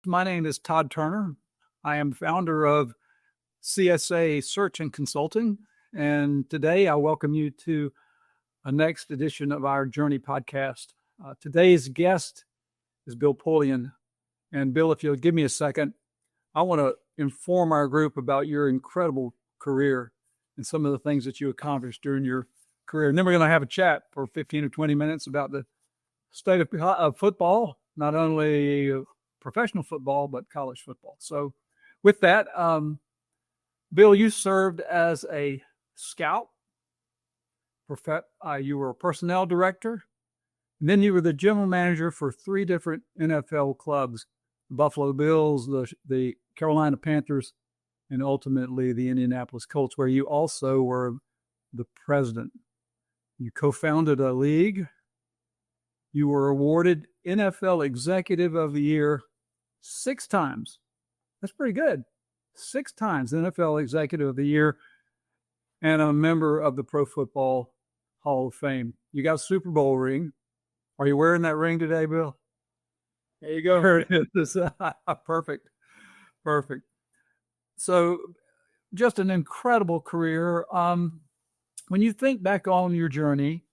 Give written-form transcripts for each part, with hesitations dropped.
My name is Todd Turner. I am founder of CSA Search and Consulting. And today I welcome you to a next edition of our Journey podcast. Today's guest is Bill Polian. And Bill, if you'll give me a second, I want to inform our group about your incredible career and some of the things that you accomplished during your career. And then we're going to have a chat for 15 or 20 minutes about the state of football, not only professional football, but college football. So with that, Bill, you served as a scout. You were a personnel director. And then you were the general manager for 3 different NFL clubs, the Buffalo Bills, the Carolina Panthers, and ultimately the Indianapolis Colts, where you also were the president. You co-founded a league. You were awarded NFL Executive of the Year 6 times. That's pretty good. 6 times NFL Executive of the Year and a member of the Pro Football Hall of Fame. You got a Super Bowl ring. Are you wearing that ring today, Bill? There you go. There it is. Perfect. So just an incredible career. When you think back on your journey,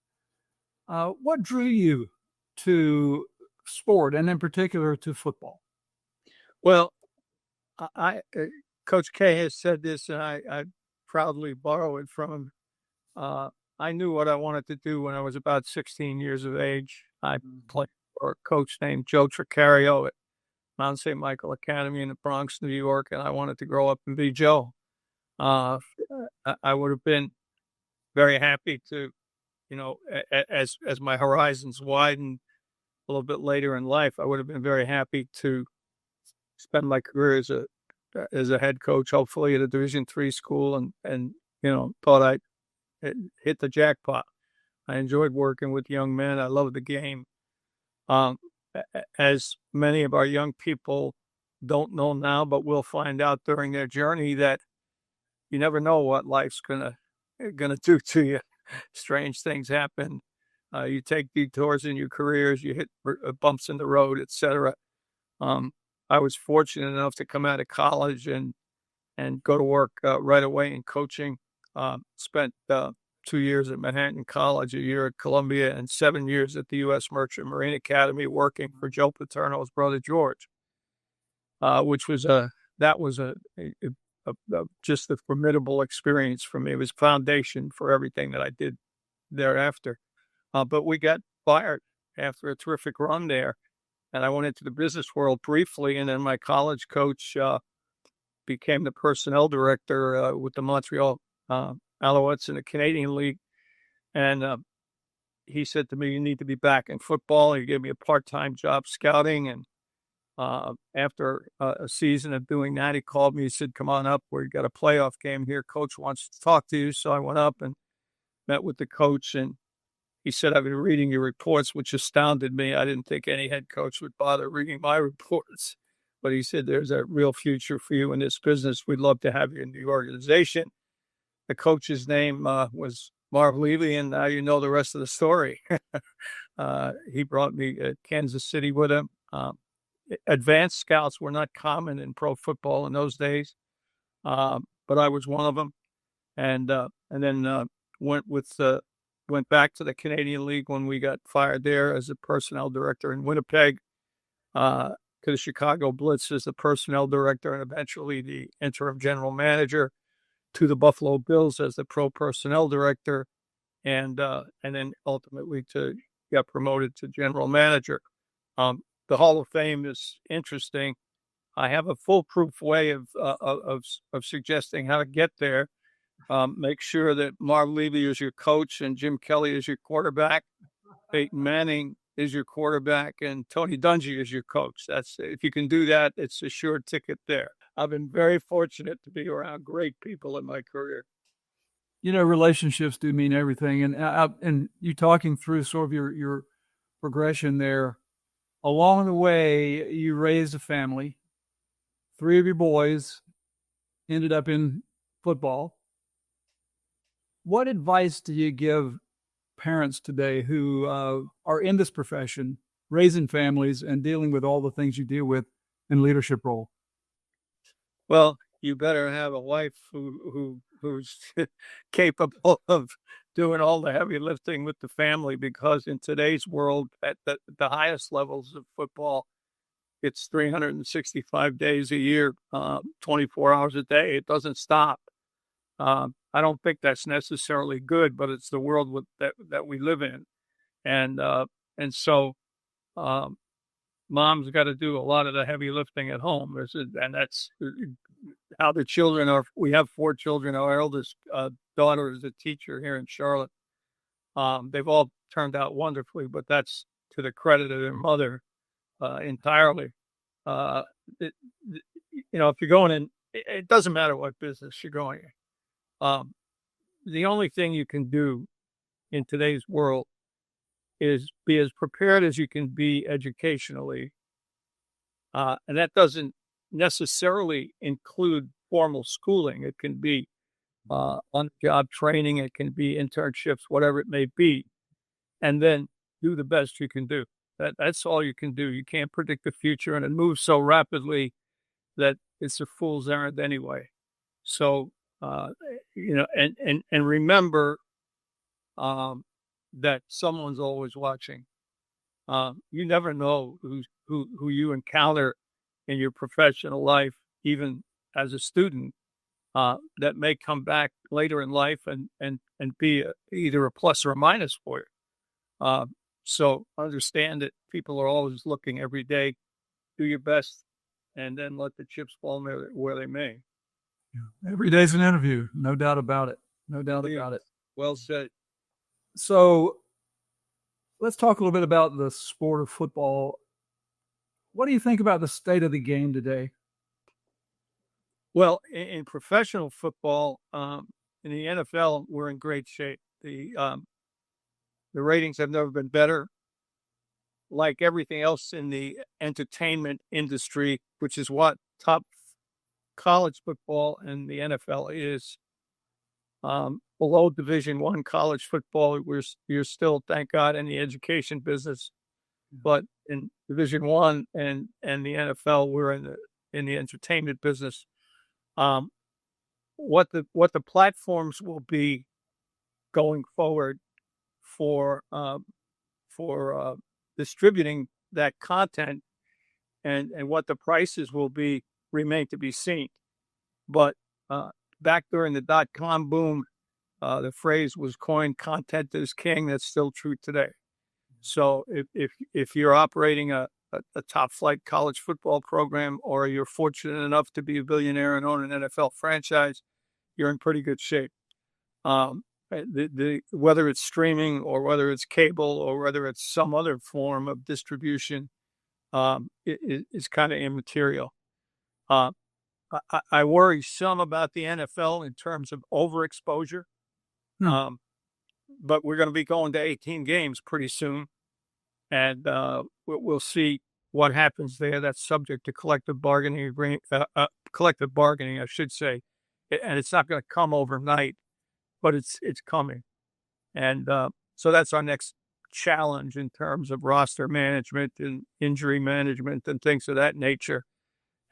what drew you to sport and in particular to football? Well, Coach K has said this, and I proudly borrow it from him. I knew what I wanted to do when I was about 16 years of age. I played for a coach named Joe Triccario at Mount St. Michael Academy in the Bronx, New York, and I wanted to grow up and be Joe. I would have been very happy to, as my horizons widened a little bit later in life, I would have been very happy to spend my career as a head coach, hopefully at a Division III school, and thought I'd hit the jackpot. I enjoyed working with young men. I love the game. As many of our young people don't know now, but will find out during their journey, that you never know what life's gonna do to you. Strange things happen. You take detours in your careers. You hit bumps in the road, etc. I was fortunate enough to come out of college and go to work right away in coaching. Spent 2 years at Manhattan College, a year at Columbia, and 7 years at the U.S. Merchant Marine Academy, working for Joe Paterno's brother George, which was just a formidable experience for me. It was foundation for everything that I did thereafter. But we got fired after a terrific run there, and I went into the business world briefly, and then my college coach became the personnel director with the Montreal Alouettes in the Canadian League. And he said to me, "You need to be back in football." He gave me a part-time job scouting. And after a season of doing that, he called me. He said, "Come on up. We got a playoff game here. Coach wants to talk to you." So I went up and met with the coach. And he said, "I've been reading your reports," which astounded me. I didn't think any head coach would bother reading my reports. But he said, "There's a real future for you in this business. We'd love to have you in the organization." The coach's name was Marv Levy, and now you know the rest of the story. He brought me to Kansas City with him. Advanced scouts were not common in pro football in those days, but I was one of them. And then went back to the Canadian League when we got fired there as a personnel director in Winnipeg, to the Chicago Blitz as the personnel director, and eventually the interim general manager, to the Buffalo Bills as the pro personnel director, and then ultimately got promoted to general manager. The Hall of Fame is interesting. I have a foolproof way of suggesting how to get there. Make sure that Marv Levy is your coach and Jim Kelly is your quarterback. Peyton Manning is your quarterback and Tony Dungy is your coach. If you can do that, it's a sure ticket there. I've been very fortunate to be around great people in my career. Relationships do mean everything. And you talking through sort of your progression there. Along the way, you raised a family. 3 of your boys ended up in football. What advice do you give parents today who are in this profession, raising families and dealing with all the things you deal with in leadership role? Well, you better have a wife who's capable of doing all the heavy lifting with the family, because in today's world, at the highest levels of football, it's 365 days a year, 24 hours a day. It doesn't stop. I don't think that's necessarily good, but it's the world that we live in, and so mom's got to do a lot of the heavy lifting at home, and that's how the children are. We have 4 children. Our eldest daughter is a teacher here in Charlotte. They've all turned out wonderfully, but that's to the credit of their mother entirely. If you're going in, it doesn't matter what business you're going in. The only thing you can do in today's world is be as prepared as you can be educationally. And that doesn't necessarily include formal schooling. It can be on-job training. It can be internships, whatever it may be. And then do the best you can do. That's all you can do. You can't predict the future, and it moves so rapidly that it's a fool's errand anyway. So, and remember that someone's always watching. You never know who you encounter in your professional life, even as a student, that may come back later in life and be either a plus or a minus for you. So understand that people are always looking every day. Do your best, and then let the chips fall where they may. Yeah. Every day's an interview, no doubt about it. No doubt about it. Well said. So let's talk a little bit about the sport of football. What do you think about the state of the game today? Well, in professional football, in the NFL, we're in great shape. The ratings have never been better. Like everything else in the entertainment industry, which is what top college football and the NFL is, below Division I college football, you're still, thank God, in the education business. But in Division I and the NFL, we're in the entertainment business. What the platforms will be going forward for distributing that content and what the prices will be remain to be seen. But back during the .com boom, the phrase was coined, "Content is king." That's still true today. So if you're operating a top flight college football program, or you're fortunate enough to be a billionaire and own an NFL franchise, you're in pretty good shape. Whether it's streaming or whether it's cable or whether it's some other form of distribution, is kind of immaterial. I worry some about the NFL in terms of overexposure. But we're going to be going to 18 games pretty soon, and we'll see what happens there. That's subject to collective bargaining, I should say, and it's not going to come overnight, but it's coming. And so that's our next challenge in terms of roster management and injury management and things of that nature.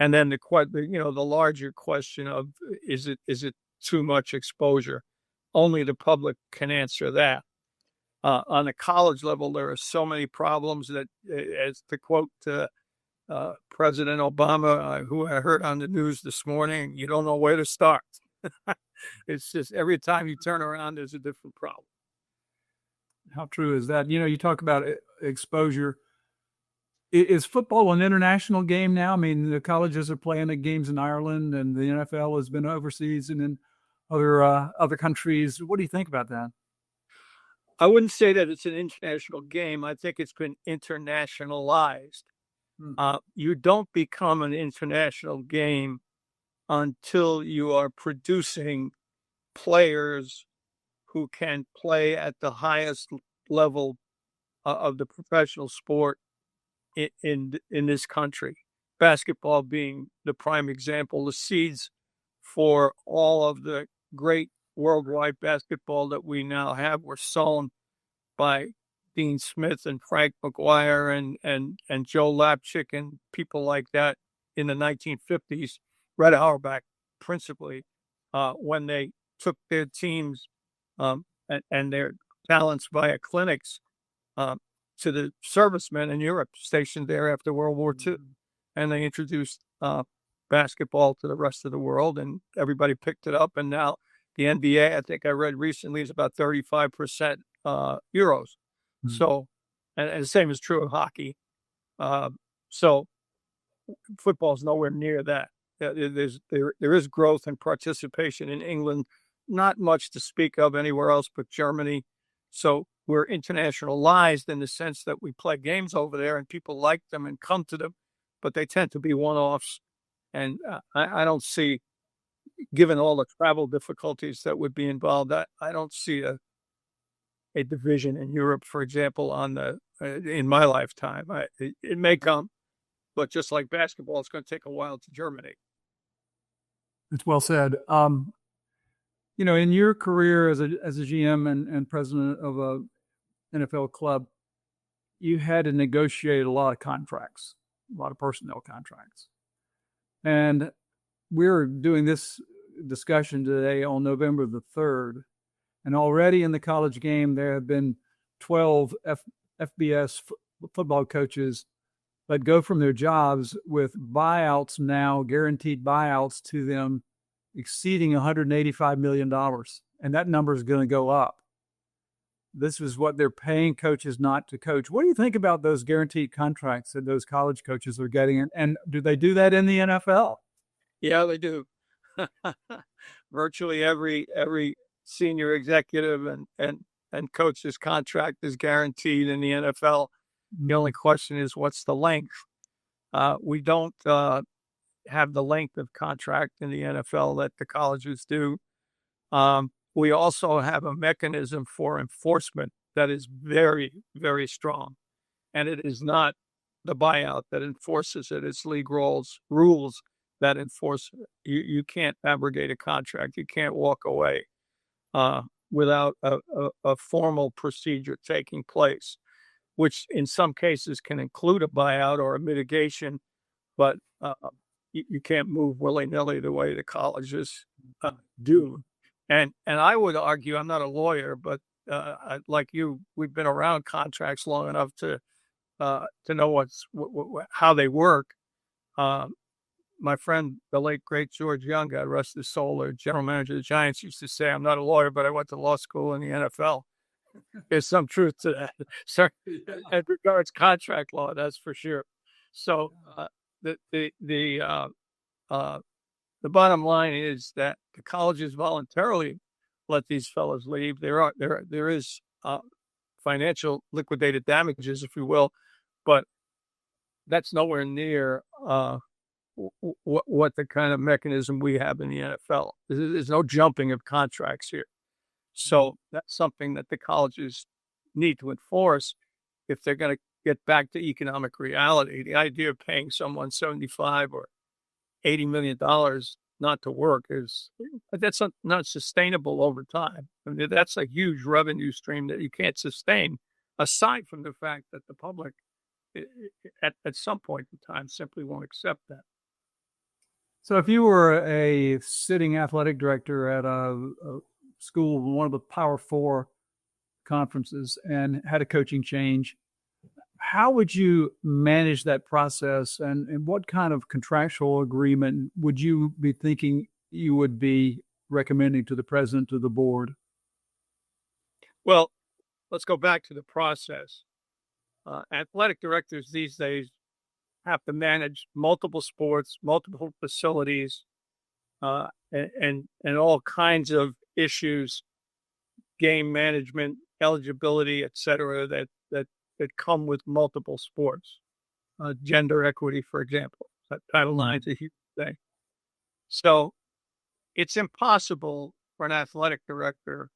And then the larger question of is it too much exposure? Only the public can answer that. On the college level, there are so many problems that, as to quote President Obama, who I heard on the news this morning, you don't know where to start. It's just every time you turn around, there's a different problem. How true is that? You talk about exposure. Is football an international game now? I mean, the colleges are playing at games in Ireland, and the NFL has been overseas and in other countries. What do you think about that? I wouldn't say that it's an international game. I think it's been internationalized. You don't become an international game until you are producing players who can play at the highest level of the professional sport in this country. Basketball being the prime example. The seeds for all of the great worldwide basketball that we now have were sown by Dean Smith and Frank McGuire and Joe Lapchick and people like that in the 1950s, Red Auerbach principally, when they took their teams and their talents via clinics to the servicemen in Europe stationed there after World War II. And they introduced basketball to the rest of the world, and everybody picked it up. And now the NBA, I think I read recently, is about 35% Euros. So, and the same is true of hockey. So football is nowhere near that. There is growth and participation in England, not much to speak of anywhere else but Germany. So we're internationalized in the sense that we play games over there and people like them and come to them, but they tend to be one-offs. And I don't see, given all the travel difficulties that would be involved, I don't see a division in Europe, for example, in my lifetime. It may come, but just like basketball, it's going to take a while to germinate. It's well said. In your career as a GM and president of a NFL club, you had to negotiate a lot of contracts, a lot of personnel contracts. And we're doing this discussion today on November the 3rd. And already in the college game, there have been 12 FBS football coaches that go from their jobs with buyouts now, guaranteed buyouts to them exceeding $185 million. And that number is going to go up. This is what they're paying coaches not to coach. What do you think about those guaranteed contracts that those college coaches are getting? And do they do that in the NFL? Yeah, they do. Virtually every senior executive and coach's contract is guaranteed in the NFL. The only question is, what's the length? We don't have the length of contract in the NFL that the colleges do. We also have a mechanism for enforcement that is very, very strong. And it is not the buyout that enforces it. It's league rules that enforce it. You can't abrogate a contract. You can't walk away without a formal procedure taking place, which in some cases can include a buyout or a mitigation, but you can't move willy-nilly the way the colleges do. And I would argue, I'm not a lawyer, but like you, we've been around contracts long enough to know how they work. My friend, the late, great George Young, God rest his soul, the general manager of the Giants, used to say, I'm not a lawyer, but I went to law school in the NFL. There's some truth to that. So, as regards contract law, that's for sure. So the bottom line is that the colleges voluntarily let these fellows leave. There is financial liquidated damages, if you will, but that's nowhere near what the kind of mechanism we have in the NFL. There's no jumping of contracts here. So that's something that the colleges need to enforce if they're going to get back to economic reality. The idea of paying someone $75 or $80 million not to work that's not sustainable over time. I mean, that's a huge revenue stream that you can't sustain, aside from the fact that the public at some point in time simply won't accept that. So if you were a sitting athletic director at a school, one of the Power Four conferences, and had a coaching change, how would you manage that process, and what kind of contractual agreement would you be thinking you would be recommending to the president of the board? Well, let's go back to the process. Athletic directors these days have to manage multiple sports, multiple facilities, and all kinds of issues, game management, eligibility, et cetera, that come with multiple sports. Gender equity, for example, that Title IX is a huge thing. So it's impossible for an athletic director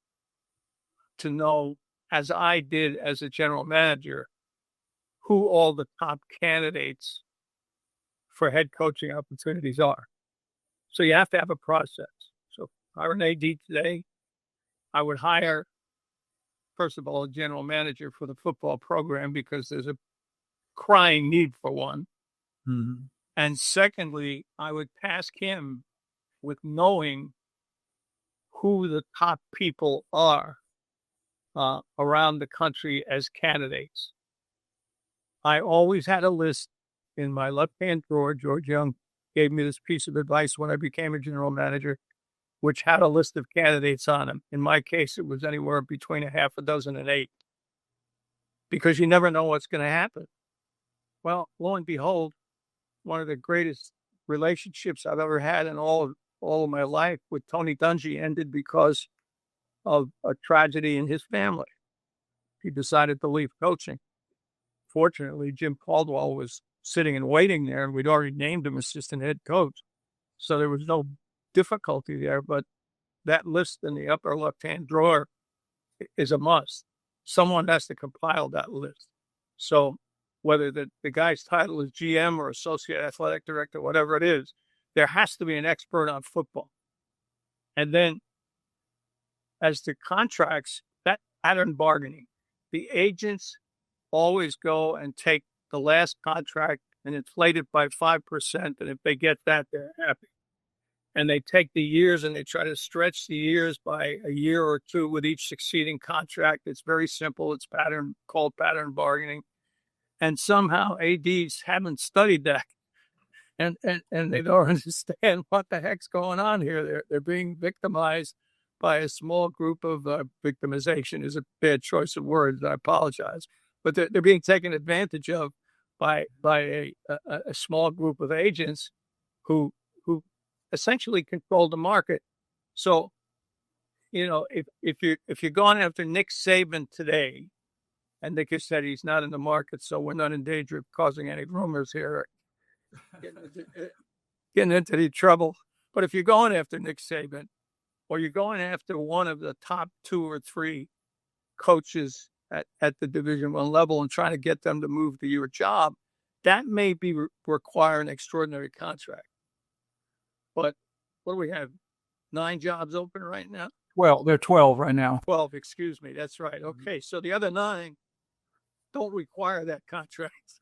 to know, as I did as a general manager, who all the top candidates for head coaching opportunities are. So you have to have a process. So if I were an AD today, I would hire, first of all, a general manager for the football program because there's a crying need for one. Mm-hmm. And secondly, I would task him with knowing who the top people are around the country as candidates. I always had a list in my left-hand drawer. George Young gave me this piece of advice when I became a general manager, which had a list of candidates on them. In my case, it was anywhere between a half a dozen and 8, because you never know what's going to happen. Well, lo and behold, one of the greatest relationships I've ever had in all of my life with Tony Dungy ended because of a tragedy in his family. He decided to leave coaching. Fortunately, Jim Caldwell was sitting and waiting there, and we'd already named him assistant head coach. So there was no difficulty there, but that list in the upper left-hand drawer is a must. Someone has to compile that list. So whether the guy's title is GM or associate athletic director, whatever it is, there has to be an expert on football. And then as to contracts, that pattern bargaining, the agents always go and take the last contract and inflate it by 5%. And if they get that, they're happy. And they take the years and they try to stretch the years by a year or two with each succeeding contract. It's very simple. It's called pattern bargaining. And somehow ADs haven't studied that. And they don't understand what the heck's going on here. They're being victimized by a small group of victimization is a bad choice of words. I apologize, but they're being taken advantage of by a small group of agents who essentially control the market. So, if you're going after Nick Saban today, and Nick has said he's not in the market, so we're not in danger of causing any rumors here, getting into any trouble. But if you're going after Nick Saban, or you're going after one of the top 2 or 3 coaches at the Division I level and trying to get them to move to your job, that may require an extraordinary contract. But what do we have? 9 jobs open right now? Well, there are 12 right now. 12, excuse me. That's right. Okay, so the other 9 don't require that contract.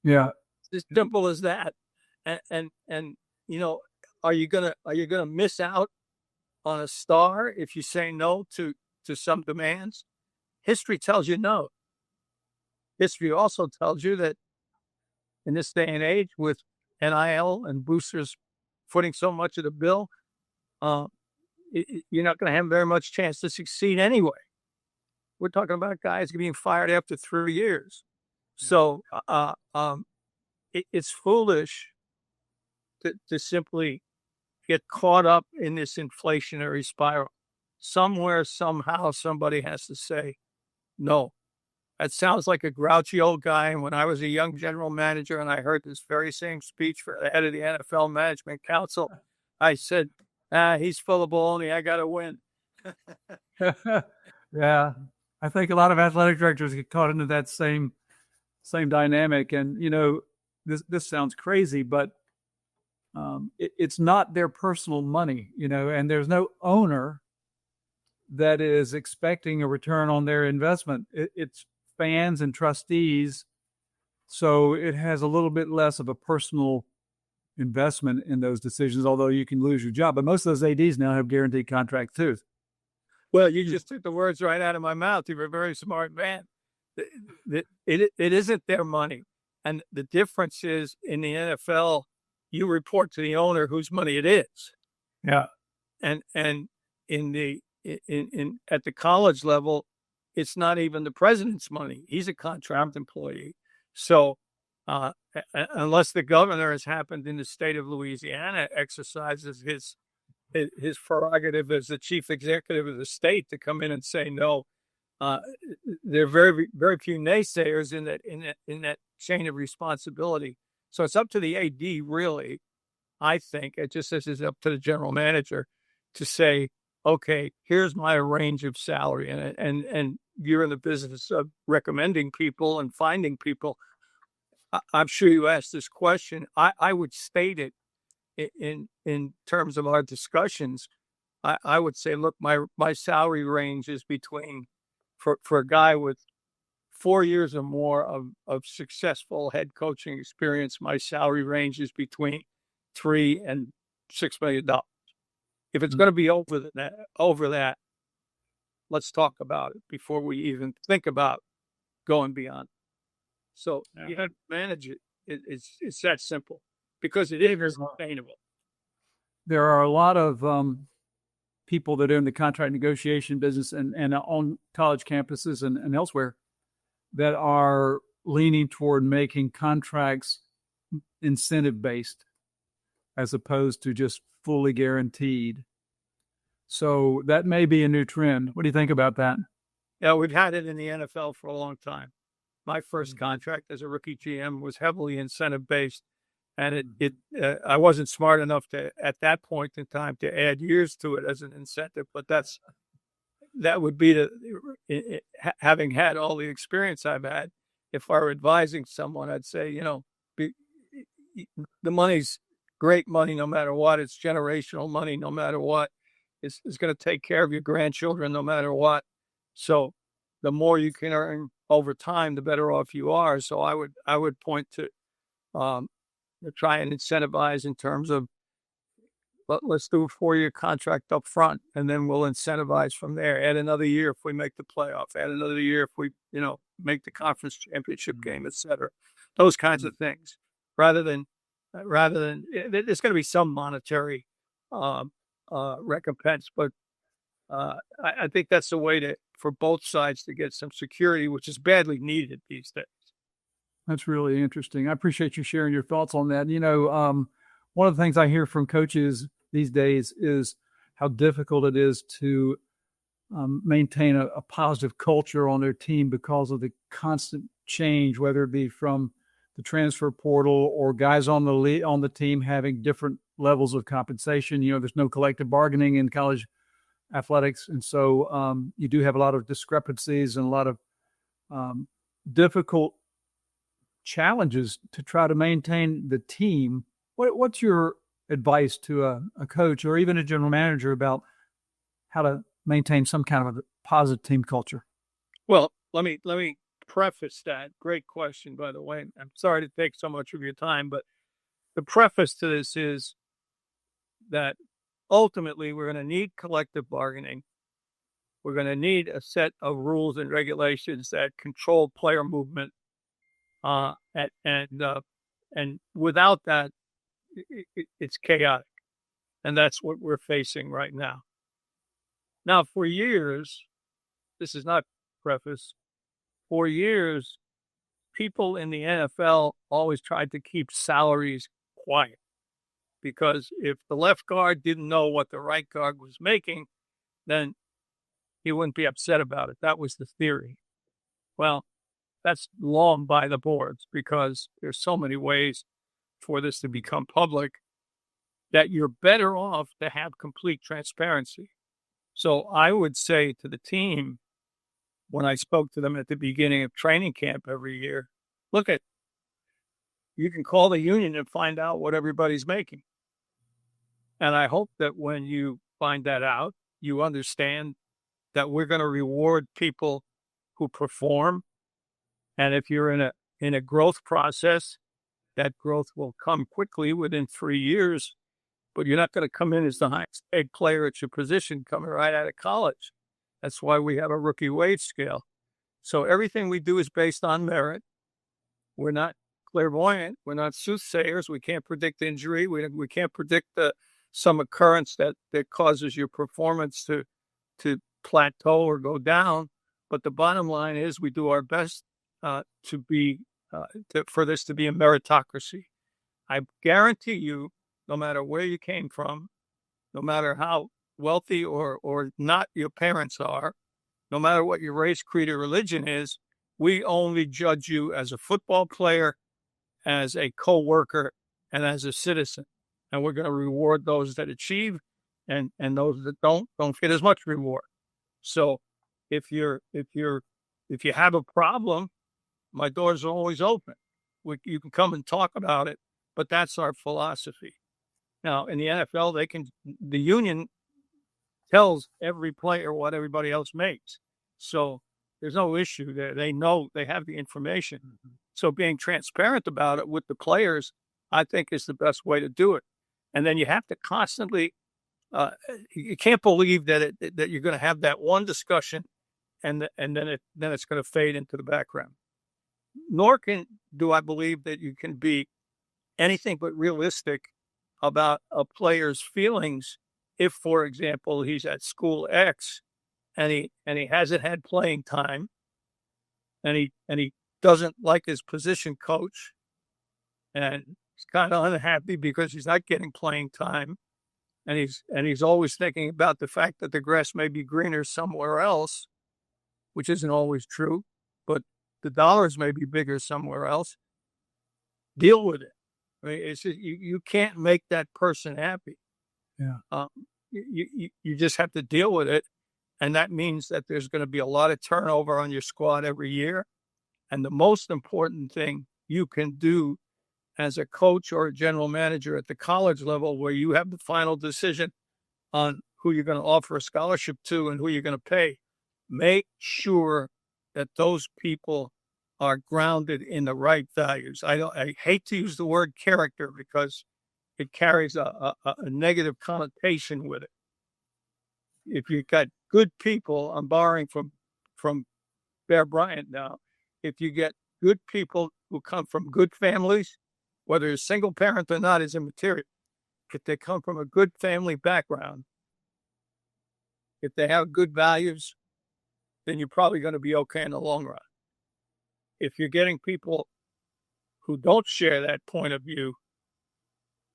Yeah, It's as simple as that. And are you gonna miss out on a star if you say no to some demands? History tells you no. History also tells you that in this day and age, with NIL and boosters footing so much of the bill, you're not going to have very much chance to succeed anyway. We're talking about guys being fired after 3 years. So it's foolish to simply get caught up in this inflationary spiral. Somewhere, somehow, somebody has to say, no. That sounds like a grouchy old guy. And when I was a young general manager and I heard this very same speech for the head of the NFL Management Council, I said, he's full of baloney. I got to win. Yeah. I think a lot of athletic directors get caught into that same dynamic. And, this sounds crazy, but it's not their personal money, and there's no owner that is expecting a return on their investment. It's fans and trustees. So it has a little bit less of a personal investment in those decisions, although you can lose your job. But most of those ADs now have guaranteed contracts too. Well, you just took the words right out of my mouth. You're a very smart man. It isn't their money. And the difference is in the NFL, you report to the owner whose money it is. Yeah. And at the college level, it's not even the president's money. He's a contract employee. So unless the governor has happened in the state of Louisiana exercises his prerogative as the chief executive of the state to come in and say no, there are very, very few naysayers in that chain of responsibility. So it's up to the AD, really. I think it just says it's up to the general manager to say, okay, here's my range of salary, and you're in the business of recommending people and finding people. I'm sure you asked this question. I would state it in terms of our discussions. I would say, look, my salary range is between, for a guy with 4 years or more of successful head coaching experience, my salary ranges between $3 and $6 million. If it's going to be over that, let's talk about it before we even think about going beyond. So you have to manage it. It's that simple because it is sustainable. There are a lot of people that are in the contract negotiation business and on college campuses and elsewhere that are leaning toward making contracts incentive-based as opposed to just fully guaranteed. So that may be a new trend. What do you think about that? Yeah, we've had it in the NFL for a long time. My first contract as a rookie GM was heavily incentive-based, and I wasn't smart enough at that point in time to add years to it as an incentive, but that would be having had all the experience I've had. If I were advising someone, I'd say, the money's great money no matter what. It's generational money no matter what. It's going to take care of your grandchildren no matter what. So the more you can earn over time, the better off you are. So I would point to try and incentivize in terms of let's do a 4-year contract up front, and then we'll incentivize from there. Add another year if we make the playoff. Add another year if we make the conference championship game, et cetera. Those kinds of things. Rather than there's going to be some monetary recompense, but I think that's the way for both sides to get some security, which is badly needed these days. That's really interesting. I appreciate you sharing your thoughts on that. One of the things I hear from coaches these days is how difficult it is to maintain a positive culture on their team because of the constant change, whether it be from the transfer portal or guys on the team having different levels of compensation. There's no collective bargaining in college athletics. And so you do have a lot of discrepancies and a lot of difficult challenges to try to maintain the team. What's your advice to a coach or even a general manager about how to maintain some kind of a positive team culture? Well, let me preface that. Great question, by the way. I'm sorry to take so much of your time, but the preface to this is that ultimately we're going to need collective bargaining. We're going to need a set of rules and regulations that control player movement. And without that, it's chaotic. And that's what we're facing right now. Now, for years, this is not preface, for years, people in the NFL always tried to keep salaries quiet. Because if the left guard didn't know what the right guard was making, then he wouldn't be upset about it. That was the theory. Well, that's long by the boards because there's so many ways for this to become public that you're better off to have complete transparency. So I would say to the team, when I spoke to them at the beginning of training camp every year, you can call the union and find out what everybody's making. And I hope that when you find that out, you understand that we're going to reward people who perform. And if you're in a growth process, that growth will come quickly within 3 years, but you're not going to come in as the highest paid player at your position coming right out of college. That's why we have a rookie wage scale. So everything we do is based on merit. We're not clairvoyant. We're not soothsayers. We can't predict injury. We can't predict some occurrence that causes your performance to plateau or go down. But the bottom line is we do our best for this to be a meritocracy. I guarantee you, no matter where you came from, no matter how wealthy or not your parents are, no matter what your race, creed, or religion is, we only judge you as a football player, as a co-worker, and as a citizen. And we're going to reward those that achieve, and those that don't get as much reward. So if you have a problem, my doors are always open. You can come and talk about it, but that's our philosophy. Now, in the NFL, the union tells every player what everybody else makes. So There's no issue there. They know, they have the information. Mhm. So being transparent about it with the players, I think, is the best way to do it. And then you have to constantly, you can't believe that that you're going to have that one discussion and then it's going to fade into the background. Nor do I believe that you can be anything but realistic about a player's feelings if, for example, he's at school X and he hasn't had playing time and he doesn't like his position coach and he's kind of unhappy because he's not getting playing time and he's always thinking about the fact that the grass may be greener somewhere else, which isn't always true, but the dollars may be bigger somewhere else. Deal with it. I mean, it's just, you can't make that person happy. Yeah. You just have to deal with it. And that means that there's going to be a lot of turnover on your squad every year. And the most important thing you can do as a coach or a general manager at the college level, where you have the final decision on who you're going to offer a scholarship to and who you're going to pay, make sure that those people are grounded in the right values. I hate to use the word character because it carries a negative connotation with it. If you've got good people, I'm borrowing from Bear Bryant now. If you get good people who come from good families, whether it's single parent or not is immaterial. If they come from a good family background, if they have good values, then you're probably going to be okay in the long run. If you're getting people who don't share that point of view,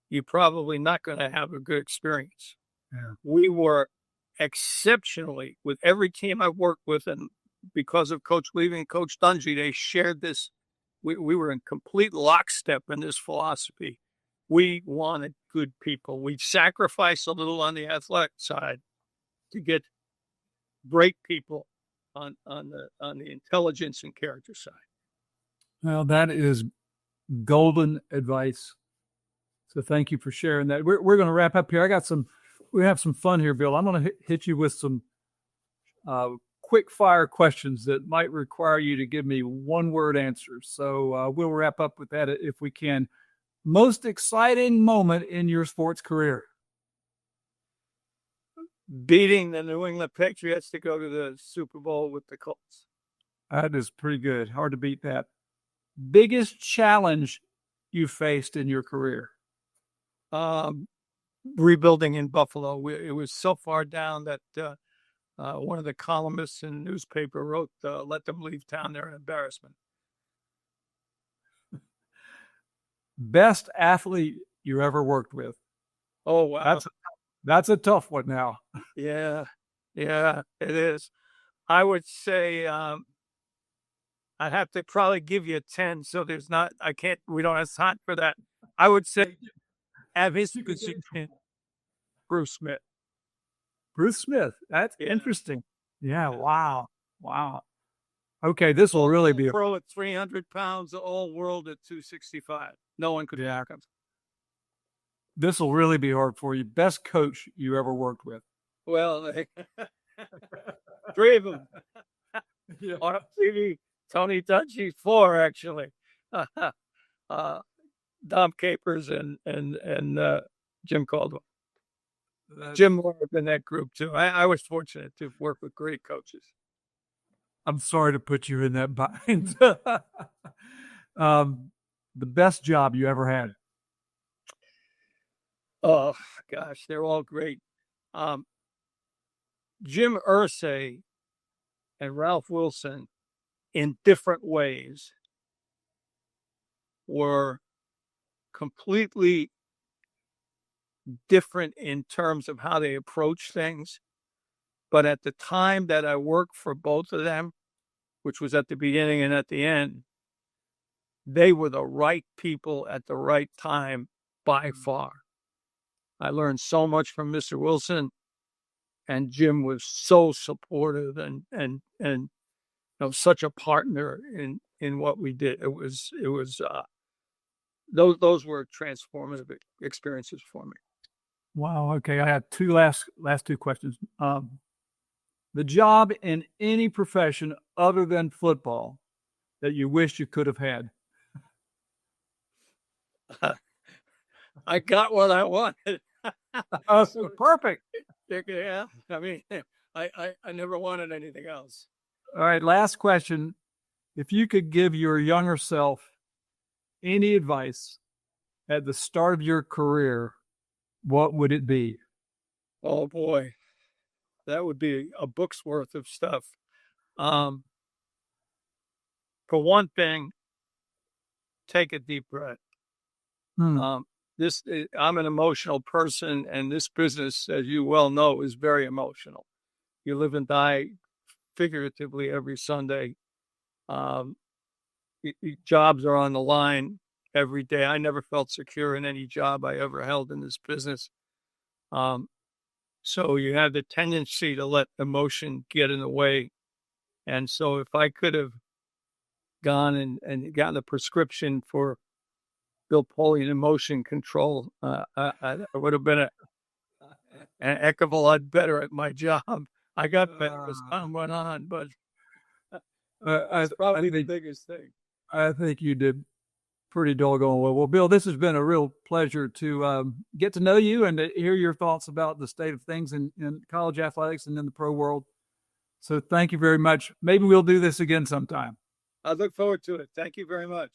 you're probably not going to have a good experience. Yeah. We were exceptionally, with every team I've worked with, and because of Coach Levy and Coach Dungy, they shared this. We were in complete lockstep in this philosophy. We wanted good people. We sacrificed a little on the athletic side to get great people on the intelligence and character side. Well, that is golden advice. So thank you for sharing that. We're going to wrap up here. We have some fun here, Bill. I'm going to hit you with some quick fire questions that might require you to give me one word answers. So we'll wrap up with that if we can. Most exciting moment in your sports career? Beating the New England Patriots to go to the Super Bowl with the Colts. That is pretty good. Hard to beat that. Biggest challenge you faced in your career? Rebuilding in Buffalo. It was so far down that one of the columnists in the newspaper wrote, "Let them leave town. They're an embarrassment." Best athlete you ever worked with? Oh, wow. That's a tough one now. Yeah, it is. I would say I'd have to probably give you a 10. So we don't have time for that. I would say have his position, Bruce Smith. Bruce Smith. That's interesting. Yeah. Wow. Okay. This will really be pro at 300 pounds, all world at 265. No one could back him. This will really be hard for you. Best coach you ever worked with? Well, 3 of them. On TV, Tony Dungy, 4 actually. Dom Capers and Jim Caldwell. Jim Moore in that group too. I was fortunate to work with great coaches. I'm sorry to put you in that bind. The best job you ever had? Oh gosh, they're all great. Jim Irsay and Ralph Wilson, in different ways, were completely different in terms of how they approach things. But at the time that I worked for both of them, which was at the beginning and at the end, they were the right people at the right time by far. I learned so much from Mr. Wilson, and Jim was so supportive and such a partner in what we did. It was those were transformative experiences for me. Wow. Okay. I had last 2 questions. the job in any profession other than football that you wish you could have had? I got what I wanted. So perfect. Yeah, I mean, I never wanted anything else. All right, last question. If you could give your younger self any advice at the start of your career, what would it be? Oh boy, that would be a book's worth of stuff. Um, for one thing, take a deep breath. Hmm. I'm an emotional person, and this business, as you well know, is very emotional. You live and die figuratively every Sunday. Um, Jobs are on the line every day. I never felt secure in any job I ever held in this business. So you have the tendency to let emotion get in the way. And so if I could have gone and gotten a prescription for Bill Polian emotion control, I would have been an heck of a lot better at my job. I got better as time went on, but it's probably the biggest thing. I think you did pretty doggone well. Well, Bill, this has been a real pleasure to get to know you and to hear your thoughts about the state of things in college athletics and in the pro world. So thank you very much. Maybe we'll do this again sometime. I look forward to it. Thank you very much.